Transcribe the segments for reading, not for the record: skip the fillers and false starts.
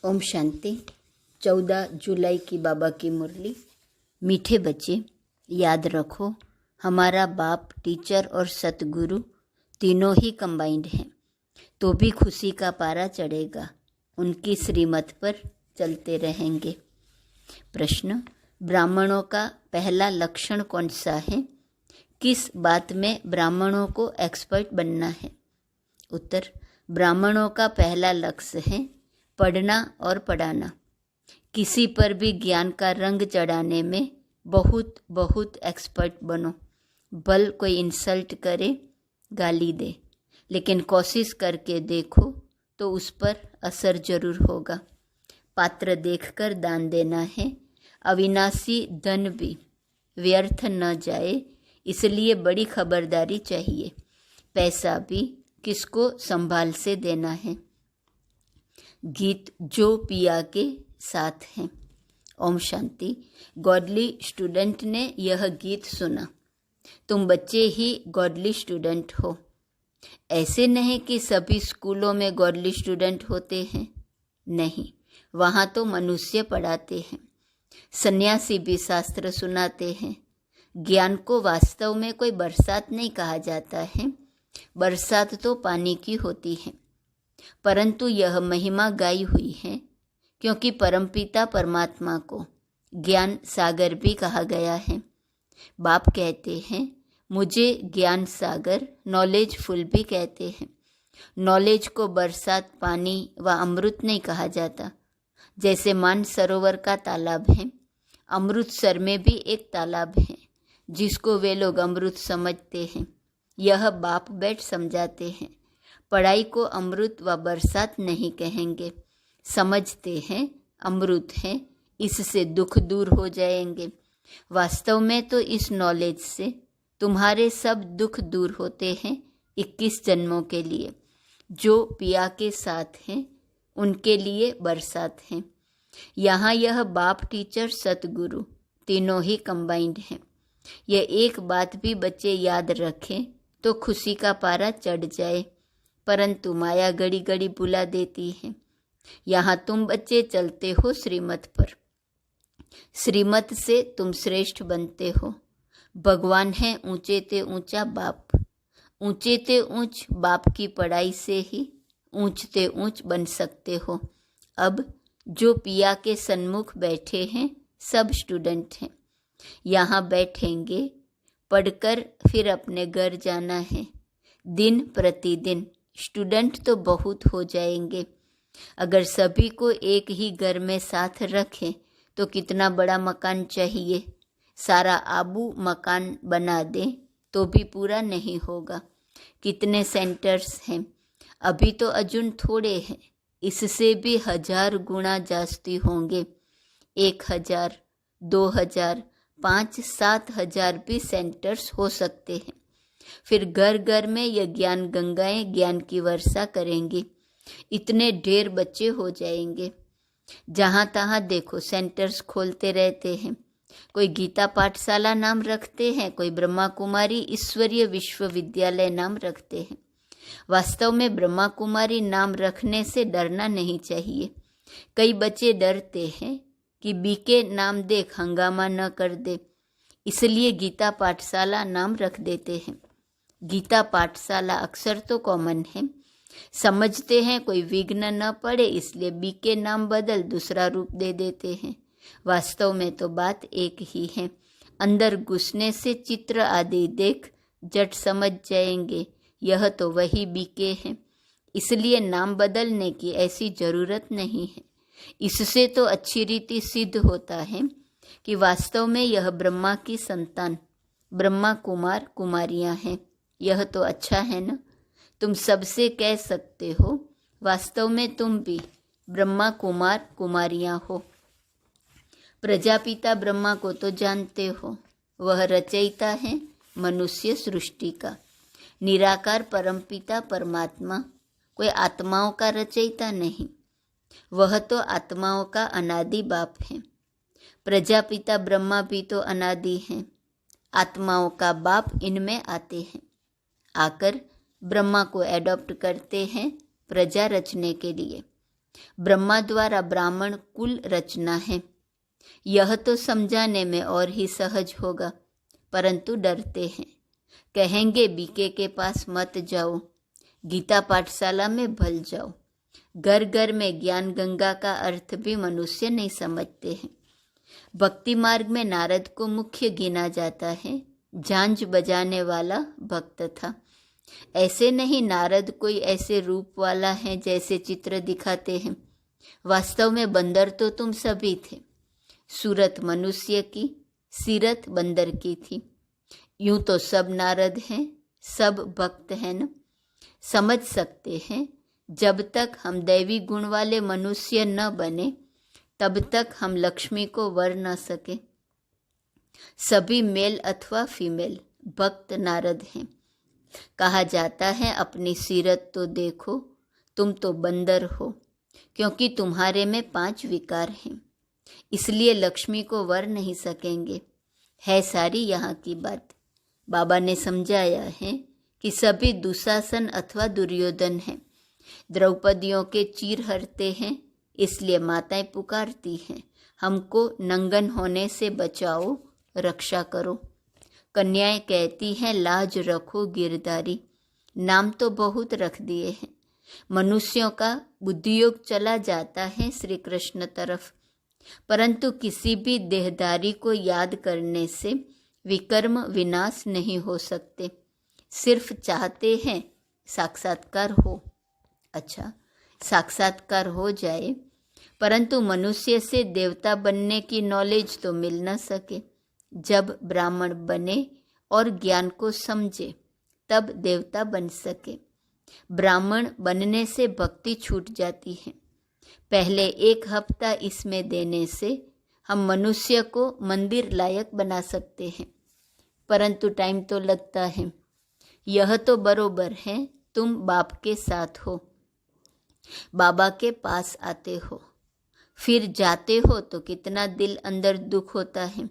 ओम शांति। 14 जुलाई की बाबा की मुरली। मीठे बच्चे, याद रखो, हमारा बाप, टीचर और सतगुरु तीनों ही कंबाइंड हैं, तो भी खुशी का पारा चढ़ेगा। उनकी श्रीमत पर चलते रहेंगे। प्रश्न: ब्राह्मणों का पहला लक्षण कौन सा है? किस बात में ब्राह्मणों को एक्सपर्ट बनना है? उत्तर: ब्राह्मणों का पहला लक्ष्य है पढ़ना और पढ़ाना। किसी पर भी ज्ञान का रंग चढ़ाने में बहुत बहुत एक्सपर्ट बनो। भल कोई इंसल्ट करे, गाली दे, लेकिन कोशिश करके देखो तो उस पर असर जरूर होगा। पात्र देखकर दान देना है। अविनाशी धन भी व्यर्थ न जाए, इसलिए बड़ी खबरदारी चाहिए। पैसा भी किसको संभाल से देना है। गीत जो पिया के साथ हैं। ओम शांति। गॉडली स्टूडेंट ने यह गीत सुना। तुम बच्चे ही गॉडली स्टूडेंट हो। ऐसे नहीं कि सभी स्कूलों में गॉडली स्टूडेंट होते हैं, नहीं, वहाँ तो मनुष्य पढ़ाते हैं। सन्यासी भी शास्त्र सुनाते हैं। ज्ञान को वास्तव में कोई बरसात नहीं कहा जाता है। बरसात तो पानी की होती है, परंतु यह महिमा गाई हुई है क्योंकि परमपिता परमात्मा को ज्ञान सागर भी कहा गया है। बाप कहते हैं, मुझे ज्ञान सागर, नॉलेज फुल भी कहते हैं। नॉलेज को बरसात, पानी व अमृत नहीं कहा जाता। जैसे मान सरोवर का तालाब है, अमृतसर में भी एक तालाब है जिसको वे लोग अमृत समझते हैं। यह बाप बैठ समझाते हैं। पढ़ाई को अमृत व बरसात नहीं कहेंगे। समझते हैं अमृत है, इससे दुख दूर हो जाएंगे। वास्तव में तो इस नॉलेज से तुम्हारे सब दुख दूर होते हैं 21 जन्मों के लिए। जो पिया के साथ हैं उनके लिए बरसात है। यहाँ यह बाप, टीचर, सतगुरु तीनों ही कंबाइंड हैं। यह एक बात भी बच्चे याद रखें तो खुशी का पारा चढ़ जाए, परंतु माया घड़ी घड़ी बुला देती है। यहाँ तुम बच्चे चलते हो श्रीमत पर। श्रीमत से तुम श्रेष्ठ बनते हो। भगवान है ऊंचे ते ऊंचा बाप। ऊंचे ते ऊंच बाप की पढ़ाई से ही ऊंच ते ऊंच बन सकते हो। अब जो पिया के सन्मुख बैठे हैं सब स्टूडेंट हैं। यहाँ बैठेंगे, पढ़कर फिर अपने घर जाना है। दिन प्रतिदिन स्टूडेंट तो बहुत हो जाएंगे। अगर सभी को एक ही घर में साथ रखें तो कितना बड़ा मकान चाहिए। सारा आबू मकान बना दें तो भी पूरा नहीं होगा। कितने सेंटर्स हैं, अभी तो अजुन थोड़े हैं, इससे भी 1000 गुना जास्ती होंगे। 1000, 2000, 5-7 हजार भी सेंटर्स हो सकते हैं। फिर घर घर में यह ज्ञान गंगाएं ज्ञान की वर्षा करेंगी। इतने ढेर बच्चे हो जाएंगे। जहाँ तहाँ देखो सेंटर्स खोलते रहते हैं। कोई गीता पाठशाला नाम रखते हैं, कोई ब्रह्मा कुमारी ईश्वरीय विश्वविद्यालय नाम रखते हैं। वास्तव में ब्रह्मा कुमारी नाम रखने से डरना नहीं चाहिए। कई बच्चे डरते हैं कि बीके नाम देख हंगामा न कर दे, इसलिए गीता पाठशाला नाम रख देते हैं। गीता पाठशाला अक्सर तो कॉमन है। समझते हैं कोई विघ्न न पड़े, इसलिए बीके नाम बदल दूसरा रूप दे देते हैं। वास्तव में तो बात एक ही है। अंदर घुसने से चित्र आदि देख झट समझ जाएंगे यह तो वही बीके हैं। इसलिए नाम बदलने की ऐसी जरूरत नहीं है। इससे तो अच्छी रीति सिद्ध होता है कि वास्तव में यह ब्रह्मा की संतान, ब्रह्मा कुमार कुमारियां हैं। यह तो अच्छा है ना। तुम सबसे कह सकते हो वास्तव में तुम भी ब्रह्मा कुमार कुमारियां हो। प्रजापिता ब्रह्मा को तो जानते हो, वह रचयिता है मनुष्य सृष्टि का। निराकार परमपिता परमात्मा कोई आत्माओं का रचयिता नहीं, वह तो आत्माओं का अनादि बाप है। प्रजापिता ब्रह्मा भी तो अनादि हैं। आत्माओं का बाप इनमें आते हैं, आकर ब्रह्मा को एडॉप्ट करते हैं प्रजा रचने के लिए। ब्रह्मा द्वारा ब्राह्मण कुल रचना है। यह तो समझाने में और ही सहज होगा, परंतु डरते हैं। कहेंगे बीके के पास मत जाओ, गीता पाठशाला में भल जाओ। घर घर में ज्ञान गंगा का अर्थ भी मनुष्य नहीं समझते हैं। भक्ति मार्ग में नारद को मुख्य गिना जाता है। झांझ बजाने वाला भक्त था। ऐसे नहीं नारद कोई ऐसे रूप वाला है जैसे चित्र दिखाते हैं। वास्तव में बंदर तो तुम सभी थे। सूरत मनुष्य की, सीरत बंदर की थी। यूं तो सब नारद हैं, सब भक्त हैं न। समझ सकते हैं, जब तक हम दैवी गुण वाले मनुष्य न बने तब तक हम लक्ष्मी को वर न सके। सभी मेल अथवा फीमेल भक्त नारद हैं। कहा जाता है अपनी सीरत तो देखो, तुम तो बंदर हो, क्योंकि तुम्हारे में 5 विकार हैं, इसलिए लक्ष्मी को वर नहीं सकेंगे। है सारी यहाँ की बात। बाबा ने समझाया है कि सभी दुशासन अथवा दुर्योधन हैं। द्रौपदियों के चीर हरते हैं, इसलिए माताएं पुकारती हैं, हमको नंगन होने से बचाओ, रक्षा करो। कन्याएं कहती हैं, लाज रखो गिरधारी। नाम तो बहुत रख दिए हैं। मनुष्यों का बुद्धियोग चला जाता है श्री कृष्ण तरफ, परंतु किसी भी देहधारी को याद करने से विकर्म विनाश नहीं हो सकते। सिर्फ चाहते हैं साक्षात्कार हो। अच्छा, साक्षात्कार हो जाए, परंतु मनुष्य से देवता बनने की नॉलेज तो मिल न सके। जब ब्राह्मण बने और ज्ञान को समझे तब देवता बन सके। ब्राह्मण बनने से भक्ति छूट जाती है। पहले 1 हफ्ता इसमें देने से हम मनुष्य को मंदिर लायक बना सकते हैं, परंतु टाइम तो लगता है। यह तो बरोबर है, तुम बाप के साथ हो, बाबा के पास आते हो, फिर जाते हो तो कितना दिल अंदर दुख होता है।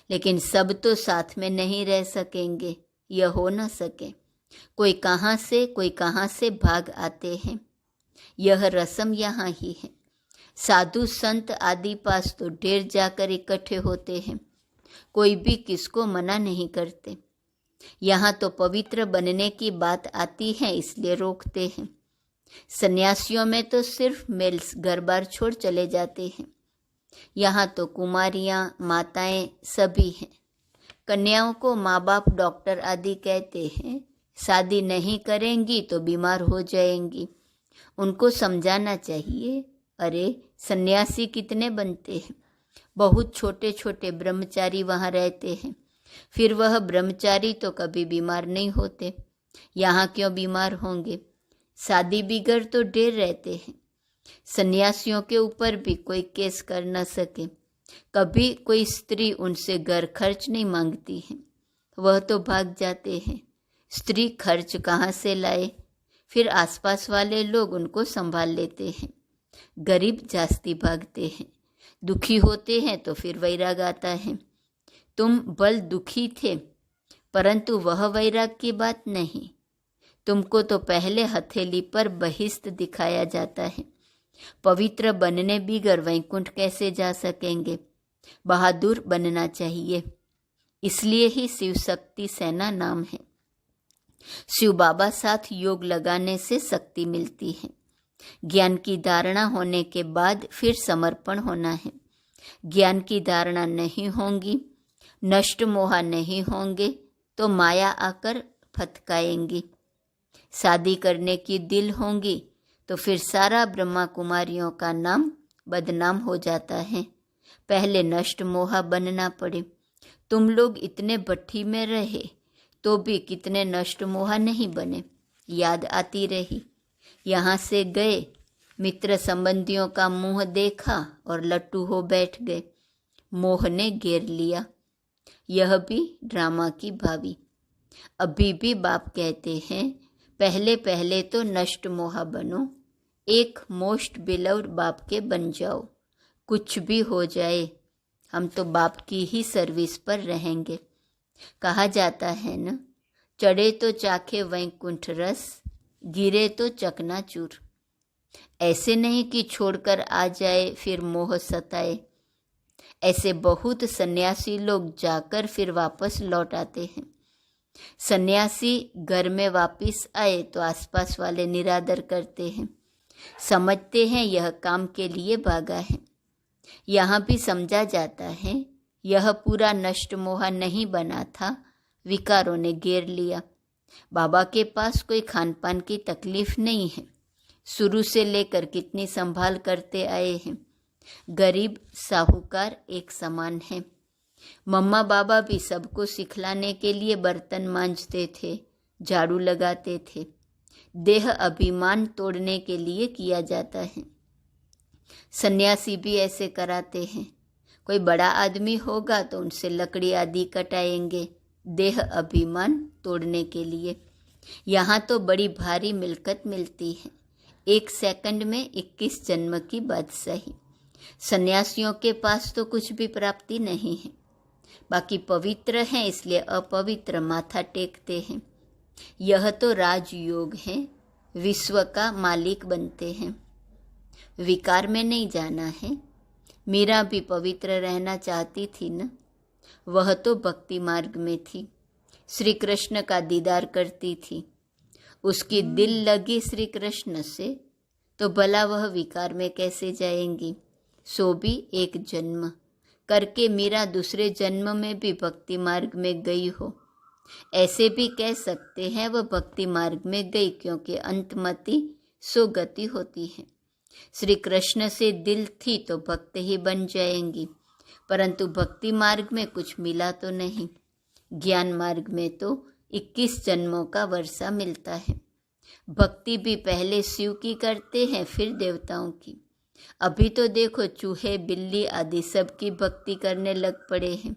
लेकिन सब तो साथ में नहीं रह सकेंगे, यह हो न सके। कोई कहाँ से भाग आते हैं। यह रस्म यहाँ ही है। साधु संत आदि पास तो ढेर जाकर इकट्ठे होते हैं, कोई भी किसको मना नहीं करते। यहाँ तो पवित्र बनने की बात आती है, इसलिए रोकते हैं। सन्यासियों में तो सिर्फ मेल्स घर बार छोड़ चले जाते हैं। यहाँ तो कुमारियाँ, माताएं सभी हैं। कन्याओं को माँ बाप डॉक्टर आदि कहते हैं। शादी नहीं करेंगी तो बीमार हो जाएंगी। उनको समझाना चाहिए, अरे सन्यासी कितने बनते हैं। बहुत छोटे छोटे ब्रह्मचारी वहाँ रहते हैं, फिर वह ब्रह्मचारी तो कभी बीमार नहीं होते। यहाँ क्यों बीमार होंगे। शादी बिगड़ तो ढेर रहते हैं। सन्यासियों के ऊपर भी कोई केस कर न सके। कभी कोई स्त्री उनसे घर खर्च नहीं मांगती है, वह तो भाग जाते हैं। स्त्री खर्च कहाँ से लाए, फिर आसपास वाले लोग उनको संभाल लेते हैं। गरीब जास्ती भागते हैं। दुखी होते हैं तो फिर वैराग आता है। तुम बल दुखी थे, परंतु वह वैराग की बात नहीं। तुमको तो पहले हथेली पर बहिष्ठ दिखाया जाता है। पवित्र बनने बिगर वैकुंठ कैसे जा सकेंगे। बहादुर बनना चाहिए, इसलिए ही शिव शक्ति सेना नाम है। शिव बाबा साथ योग लगाने से शक्ति मिलती है। ज्ञान की धारणा होने के बाद फिर समर्पण होना है। ज्ञान की धारणा नहीं होंगी, नष्ट मोह नहीं होंगे तो माया आकर फटकाएंगी। शादी करने की दिल होंगी तो फिर सारा ब्रह्मा कुमारियों का नाम बदनाम हो जाता है। पहले नष्ट मोह बनना पड़े। तुम लोग इतने भट्ठी में रहे तो भी कितने नष्ट मोह नहीं बने। याद आती रही। यहाँ से गए, मित्र संबंधियों का मुंह देखा और लट्टू हो बैठ गए। मोह ने घेर लिया। यह भी ड्रामा की भावी। अभी भी बाप कहते हैं, पहले पहले तो नष्ट मोह बनो, एक मोस्ट बिलव्ड बाप के बन जाओ। कुछ भी हो जाए, हम तो बाप की ही सर्विस पर रहेंगे। कहा जाता है न, चढ़े तो चाखे वैकुंठ रस, गिरे तो चकनाचूर। ऐसे नहीं कि छोड़कर आ जाए फिर मोह सताए। ऐसे बहुत सन्यासी लोग जाकर फिर वापस लौट आते हैं। सन्यासी घर में वापस आए तो आसपास वाले निरादर करते हैं, समझते हैं यह काम के लिए भागा है। यहाँ भी समझा जाता है यह पूरा नष्ट मोह नहीं बना था, विकारों ने घेर लिया। बाबा के पास कोई खान पान की तकलीफ नहीं है, शुरू से लेकर कितनी संभाल करते आए हैं। गरीब साहूकार एक समान है। मम्मा बाबा भी सबको सिखलाने के लिए बर्तन मांजते थे, झाड़ू लगाते थे। देह अभिमान तोड़ने के लिए किया जाता है। सन्यासी भी ऐसे कराते हैं। कोई बड़ा आदमी होगा तो उनसे लकड़ी आदि कटाएंगे, देह अभिमान तोड़ने के लिए। यहाँ तो बड़ी भारी मिल्कत मिलती है, 1 सेकंड में 21 जन्म की बादशाही। सन्यासियों के पास तो कुछ भी प्राप्ति नहीं है, बाकी पवित्र हैं इसलिए अपवित्र माथा टेकते हैं। यह तो राजयोग है, विश्व का मालिक बनते हैं। विकार में नहीं जाना है। मीरा भी पवित्र रहना चाहती थी न, वह तो भक्ति मार्ग में थी, श्री कृष्ण का दीदार करती थी। उसकी दिल लगी श्री कृष्ण से, तो भला वह विकार में कैसे जाएंगी। सो भी 1 जन्म करके मीरा दूसरे जन्म में भी भक्ति मार्ग में गई हो। ऐसे भी कह सकते हैं वह भक्ति मार्ग में गई, क्योंकि अंतमति सो गति होती है। श्री कृष्ण से दिल थी तो भक्त ही बन जाएंगी, परंतु भक्ति मार्ग में कुछ मिला तो नहीं। ज्ञान मार्ग में तो 21 जन्मों का वर्षा मिलता है। भक्ति भी पहले शिव की करते हैं, फिर देवताओं की। अभी तो देखो चूहे बिल्ली आदि सब की भक्ति करने लग पड़े हैं।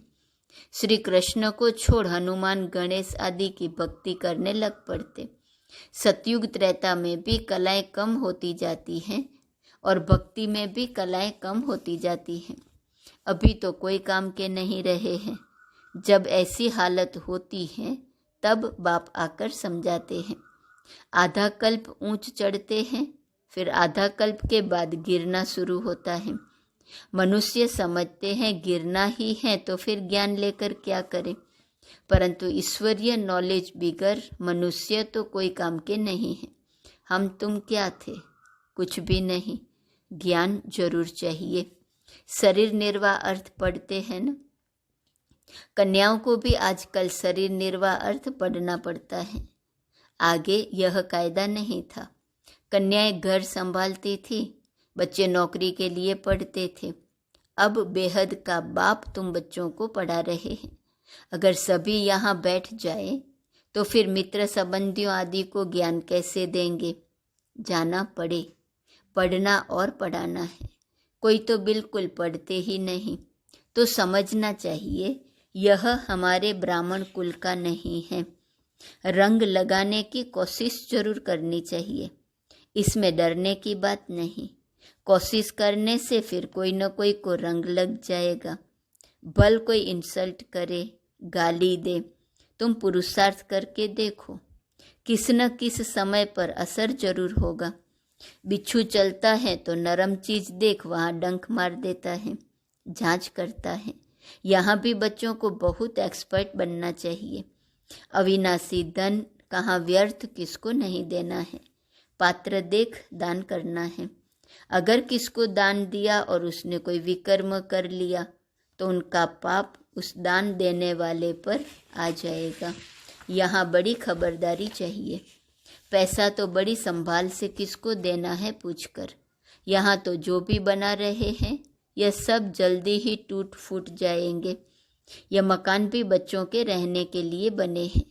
श्री कृष्ण को छोड़ हनुमान गणेश आदि की भक्ति करने लग पड़ते। सतयुग त्रेता में भी कलाएं कम होती जाती हैं और भक्ति में भी कलाएं कम होती जाती हैं। अभी तो कोई काम के नहीं रहे हैं। जब ऐसी हालत होती है तब बाप आकर समझाते हैं। आधा कल्प ऊंच चढ़ते हैं, फिर आधा कल्प के बाद गिरना शुरू होता है। मनुष्य समझते हैं गिरना ही है तो फिर ज्ञान लेकर क्या करें, परंतु ईश्वरीय नॉलेज बिगर मनुष्य तो कोई काम के नहीं है। हम तुम क्या थे? कुछ भी नहीं। ज्ञान जरूर चाहिए। शरीर निर्वाह अर्थ पढ़ते हैं न। कन्याओं को भी आजकल शरीर निर्वाह अर्थ पढ़ना पड़ता है। आगे यह कायदा नहीं था। कन्याएं घर संभालती थी, बच्चे नौकरी के लिए पढ़ते थे। अब बेहद का बाप तुम बच्चों को पढ़ा रहे हैं। अगर सभी यहाँ बैठ जाए तो फिर मित्र संबंधियों आदि को ज्ञान कैसे देंगे। जाना पड़े, पढ़ना और पढ़ाना है। कोई तो बिल्कुल पढ़ते ही नहीं, तो समझना चाहिए यह हमारे ब्राह्मण कुल का नहीं है। रंग लगाने की कोशिश जरूर करनी चाहिए, इसमें डरने की बात नहीं। कोशिश करने से फिर कोई न कोई को रंग लग जाएगा। भल कोई इंसल्ट करे, गाली दे, तुम पुरुषार्थ करके देखो, किस न किस समय पर असर जरूर होगा। बिच्छू चलता है तो नरम चीज देख वहाँ डंक मार देता है, जांच करता है। यहाँ भी बच्चों को बहुत एक्सपर्ट बनना चाहिए। अविनाशी धन कहाँ व्यर्थ किसको नहीं देना है। पात्र देख दान करना है। अगर किसको दान दिया और उसने कोई विकर्म कर लिया तो उनका पाप उस दान देने वाले पर आ जाएगा। यहाँ बड़ी खबरदारी चाहिए। पैसा तो बड़ी संभाल से किसको देना है पूछकर। यहाँ तो जो भी बना रहे हैं यह सब जल्दी ही टूट फूट जाएंगे। यह मकान भी बच्चों के रहने के लिए बने हैं,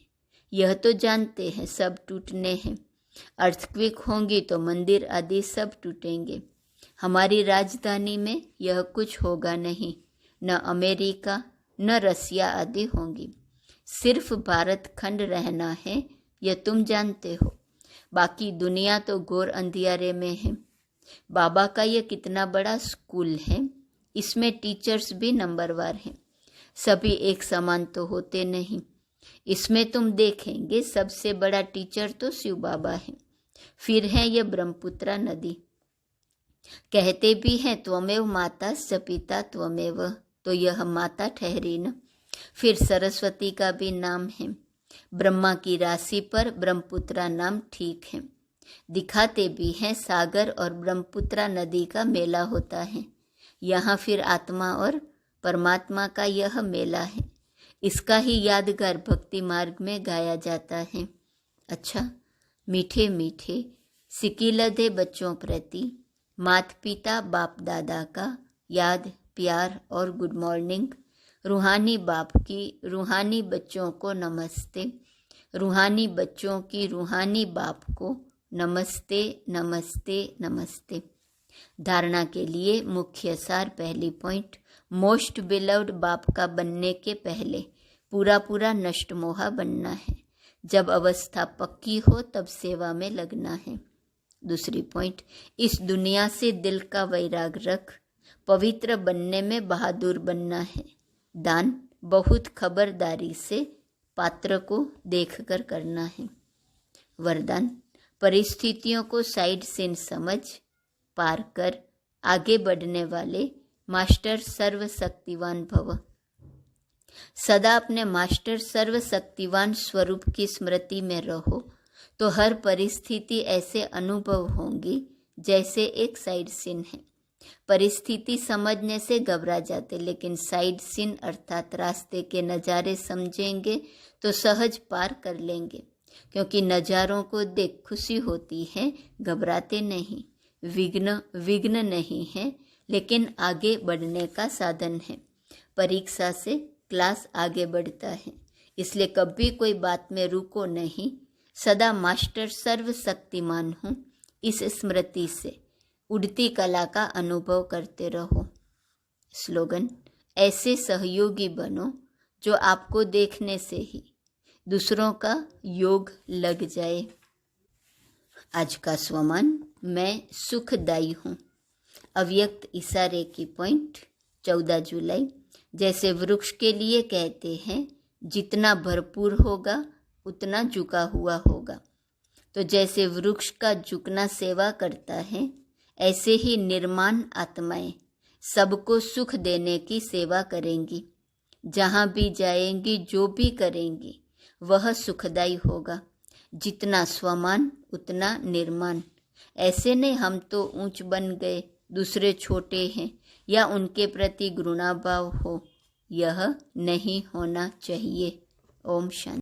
यह तो जानते हैं सब टूटने हैं। अर्थक्वेक होंगी तो मंदिर आदि सब टूटेंगे। हमारी राजधानी में यह कुछ होगा नहीं, न अमेरिका न रसिया आदि होंगी। सिर्फ भारत खंड रहना है, यह तुम जानते हो। बाकी दुनिया तो घोर अंधियारे में है। बाबा का यह कितना बड़ा स्कूल है, इसमें टीचर्स भी नंबरवार हैं। सभी एक समान तो होते नहीं। इसमें तुम देखेंगे सबसे बड़ा टीचर तो शिव बाबा है, फिर है यह ब्रह्मपुत्रा नदी। कहते भी हैं त्वमेव माता स पिता त्वमेव, तो यह माता ठहरी न। फिर सरस्वती का भी नाम है। ब्रह्मा की राशि पर ब्रह्मपुत्रा नाम ठीक है। दिखाते भी हैं सागर और ब्रह्मपुत्रा नदी का मेला होता है। यहाँ फिर आत्मा और परमात्मा का यह मेला है। इसका ही यादगार भक्ति मार्ग में गाया जाता है। अच्छा, मीठे मीठे सिकिलधे बच्चों प्रति माता पिता बाप दादा का याद, प्यार और गुड मॉर्निंग। रूहानी बाप की रूहानी बच्चों को नमस्ते। रूहानी बच्चों की रूहानी बाप को नमस्ते नमस्ते नमस्ते। धारणा के लिए मुख्य सार, पहली पॉइंट, मोस्ट बिलव्ड बाप का बनने के पहले पूरा पूरा नष्ट मोहा बनना है। जब अवस्था पक्की हो तब सेवा में लगना है। दूसरी पॉइंट, इस दुनिया से दिल का वैराग रख, पवित्र बनने में बहादुर बनना है। दान बहुत खबरदारी से पात्र को देखकर करना है। वरदान, परिस्थितियों को साइड सीन समझ पार कर आगे बढ़ने वाले मास्टर सर्वशक्तिवान भव। सदा अपने मास्टर सर्वशक्तिवान स्वरूप की स्मृति में रहो तो हर परिस्थिति ऐसे अनुभव होंगी जैसे एक साइड सीन है। परिस्थिति समझने से घबरा जाते, लेकिन साइड सीन अर्थात रास्ते के नज़ारे समझेंगे तो सहज पार कर लेंगे। क्योंकि नज़ारों को देख खुशी होती है, घबराते नहीं। विघ्न नहीं है, लेकिन आगे बढ़ने का साधन है। परीक्षा से क्लास आगे बढ़ता है, इसलिए कभी कोई बात में रुको नहीं। सदा मास्टर सर्वशक्तिमान हूँ इस स्मृति से उड़ती कला का अनुभव करते रहो। स्लोगन, ऐसे सहयोगी बनो जो आपको देखने से ही दूसरों का योग लग जाए। आज का स्वमान, मैं सुखदायी हूँ। अव्यक्त इशारे की पॉइंट, 14 जुलाई। जैसे वृक्ष के लिए कहते हैं जितना भरपूर होगा उतना झुका हुआ होगा, तो जैसे वृक्ष का झुकना सेवा करता है, ऐसे ही निर्माण आत्माएं सबको सुख देने की सेवा करेंगी। जहाँ भी जाएंगी, जो भी करेंगी, वह सुखदायी होगा। जितना स्वमान उतना निर्माण। ऐसे नहीं हम तो ऊंच बन गए, दूसरे छोटे हैं, या उनके प्रति घृणाभाव हो, यह नहीं होना चाहिए। ओम शांति।